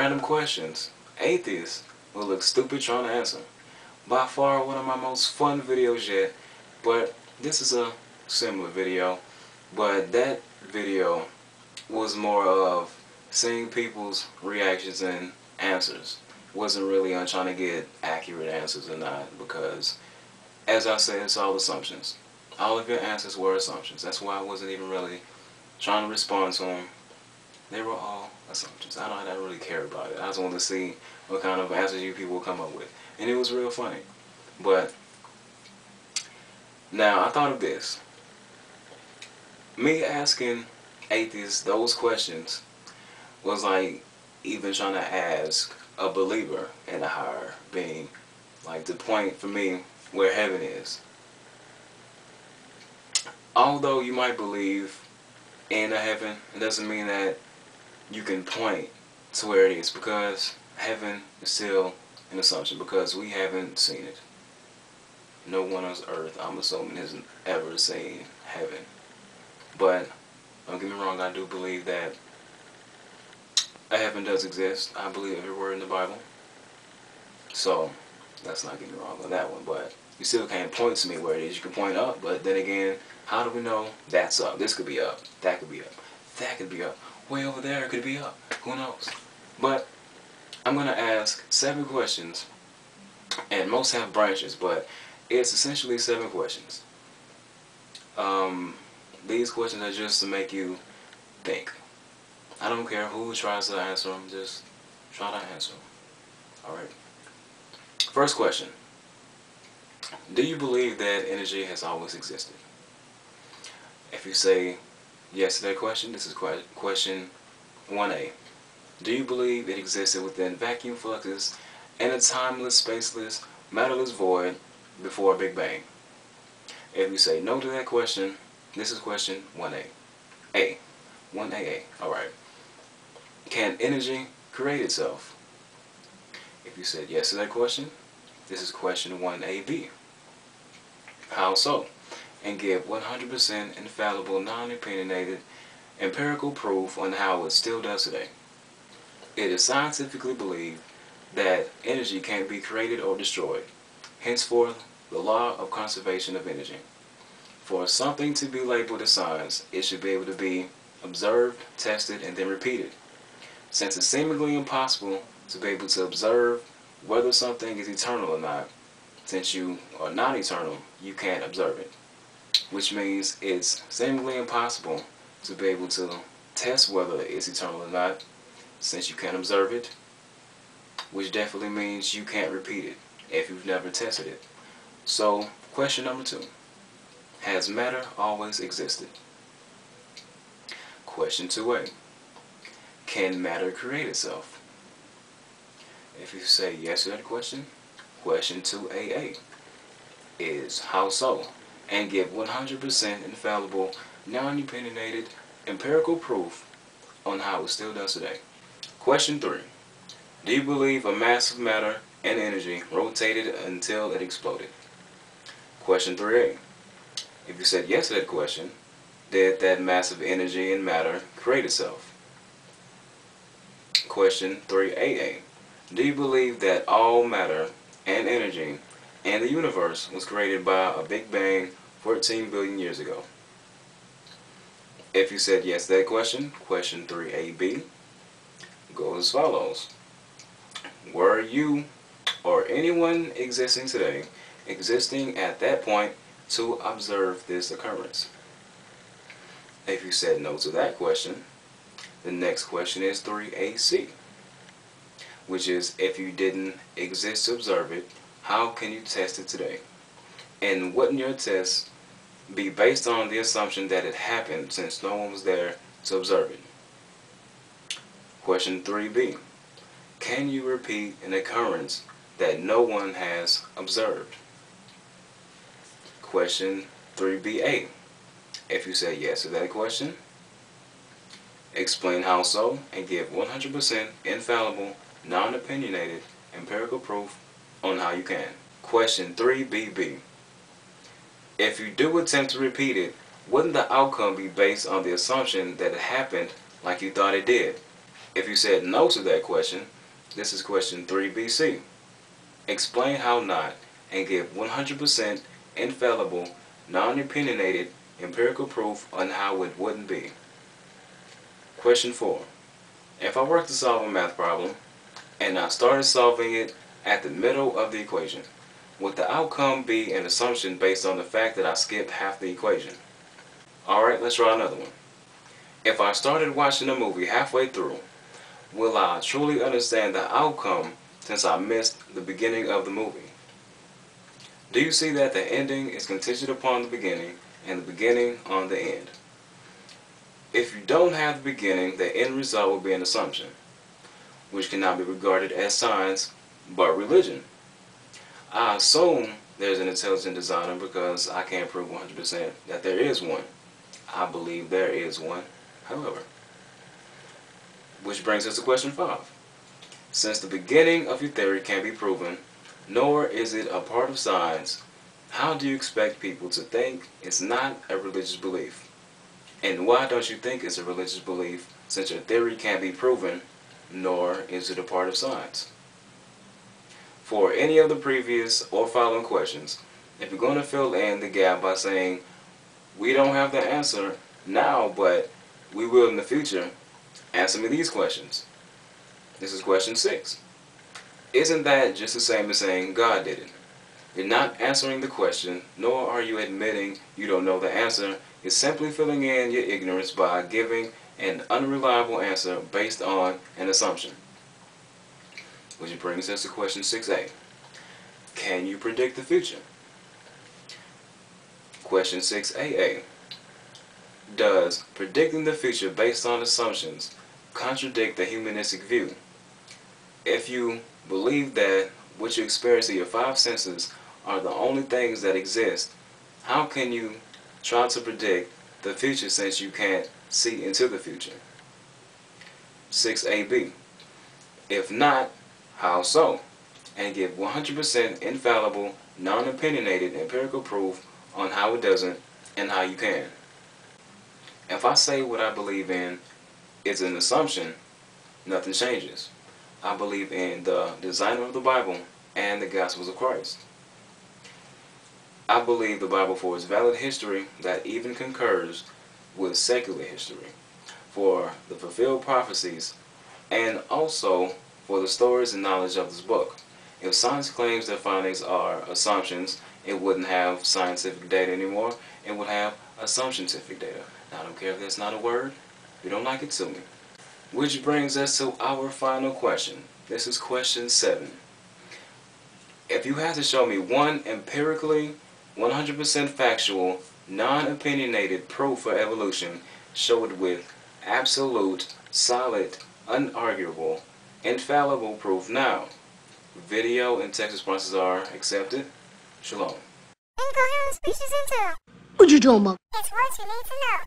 random questions atheists will look stupid trying to answer. By far one of my most fun videos yet, but this is a similar video, but that video was more of seeing people's reactions and answers. Wasn't really on trying to get accurate answers or not, because as I said, it's all assumptions. All of your answers were assumptions. That's why I wasn't even really trying to respond to them. They were all assumptions. I don't really care about it. I just wanted to see what kind of answers you people will come up with. And it was real funny. But now I thought of this. Me asking atheists those questions was like even trying to ask a believer in a higher being, like to point for me where heaven is. Although you might believe in a heaven, it doesn't mean that you can point to where it is, because heaven is still an assumption, because we haven't seen it. No one on earth, I'm assuming, has ever seen heaven. But don't get me wrong, I do believe that a heaven does exist. I believe every word in the Bible. So let's not get me wrong on that one. But you still can't point to me where it is. You can point up, but then again, how do we know that's up? This could be up. That could be up. That could be up. Way over there it could be up. Who knows? But I'm going to ask 7 questions. And most have branches, but it's essentially 7 questions. These questions are just to make you think. I don't care who tries to answer them, just try to answer them. Alright. First question. Do you believe that energy has always existed? If you say yes to that question, this is question 1A. Do you believe it existed within vacuum fluxes and a timeless, spaceless, matterless void before a Big Bang? If you say no to that question, this is question 1A. A. 1AA. Alright. Can energy create itself? If you said yes to that question, this is question 1AB. How so? And give 100% infallible, non-opinionated, empirical proof on how it still does today. It is scientifically believed that energy can't be created or destroyed. Henceforth, the law of conservation of energy. For something to be labeled as science, it should be able to be observed, tested, and then repeated. Since it's seemingly impossible to be able to observe whether something is eternal or not, since you are not eternal, you can't observe it. Which means it's seemingly impossible to be able to test whether it's eternal or not, since you can't observe it, which definitely means you can't repeat it if you've never tested it. So, question number 2. Has matter always existed? Question 2A. Can matter create itself? If you say yes to that question, question 2AA is how so? And give 100% infallible, non-opinionated, empirical proof on how it still does today. Question 3. Do you believe a mass of matter and energy rotated until it exploded? Question 3A. If you said yes to that question, did that mass of energy and matter create itself? Question 3AA. Do you believe that all matter and energy in the universe was created by a Big Bang 14 billion years ago? If you said yes to that question, question 3AB goes as follows. Were you or anyone existing today existing at that point to observe this occurrence? If you said no to that question, the next question is 3AC, which is if you didn't exist to observe it, how can you test it today? And wouldn't your test be based on the assumption that it happened since no one was there to observe it? Question 3B. Can you repeat an occurrence that no one has observed? Question 3BA. If you say yes to that question, explain how so and give 100% infallible, non-opinionated, empirical proof on how you can. Question 3BB. If you do attempt to repeat it, wouldn't the outcome be based on the assumption that it happened like you thought it did? If you said no to that question, this is question 3BC. Explain how not and give 100% infallible, non-opinionated empirical proof on how it wouldn't be. Question 4. If I were to solve a math problem and I started solving it at the middle of the equation, would the outcome be an assumption based on the fact that I skipped half the equation? Alright, let's try another one. If I started watching a movie halfway through, will I truly understand the outcome since I missed the beginning of the movie? Do you see that the ending is contingent upon the beginning and the beginning on the end? If you don't have the beginning, the end result will be an assumption, which cannot be regarded as science but religion. I assume there's an intelligent designer because I can't prove 100% that there is one. I believe there is one, however. Which brings us to question 5. Since the beginning of your theory can't be proven, nor is it a part of science, how do you expect people to think it's not a religious belief? And why don't you think it's a religious belief since your theory can't be proven, nor is it a part of science? For any of the previous or following questions, if you're going to fill in the gap by saying, we don't have the answer now, but we will in the future, answer me these questions. This is question 6. Isn't that just the same as saying God did it? You're not answering the question, nor are you admitting you don't know the answer. You're simply filling in your ignorance by giving an unreliable answer based on an assumption. Which brings us to question 6A. Can you predict the future? Question 6AA. Does predicting the future based on assumptions contradict the humanistic view? If you believe that what you experience in your 5 senses are the only things that exist, how can you try to predict the future since you can't see into the future? 6AB. If not, how so? And give 100% infallible, non-opinionated empirical proof on how it doesn't and how you can. If I say what I believe in is an assumption, nothing changes. I believe in the designer of the Bible and the Gospels of Christ. I believe the Bible for its valid history that even concurs with secular history, for the fulfilled prophecies, and also for the stories and knowledge of this book. If science claims their findings are assumptions, it wouldn't have scientific data anymore. It would have assumptionific data. Now, I don't care if that's not a word. If you don't like it, sue me. Which brings us to our final question. This is question 7. If you had to show me one empirically 100% factual, non-opinionated proof for evolution, show it with absolute, solid, unarguable, infallible proof now. Video and text responses are accepted. Shalom. Incoherent speech is into. What you doing, Mom? It's what you need to know.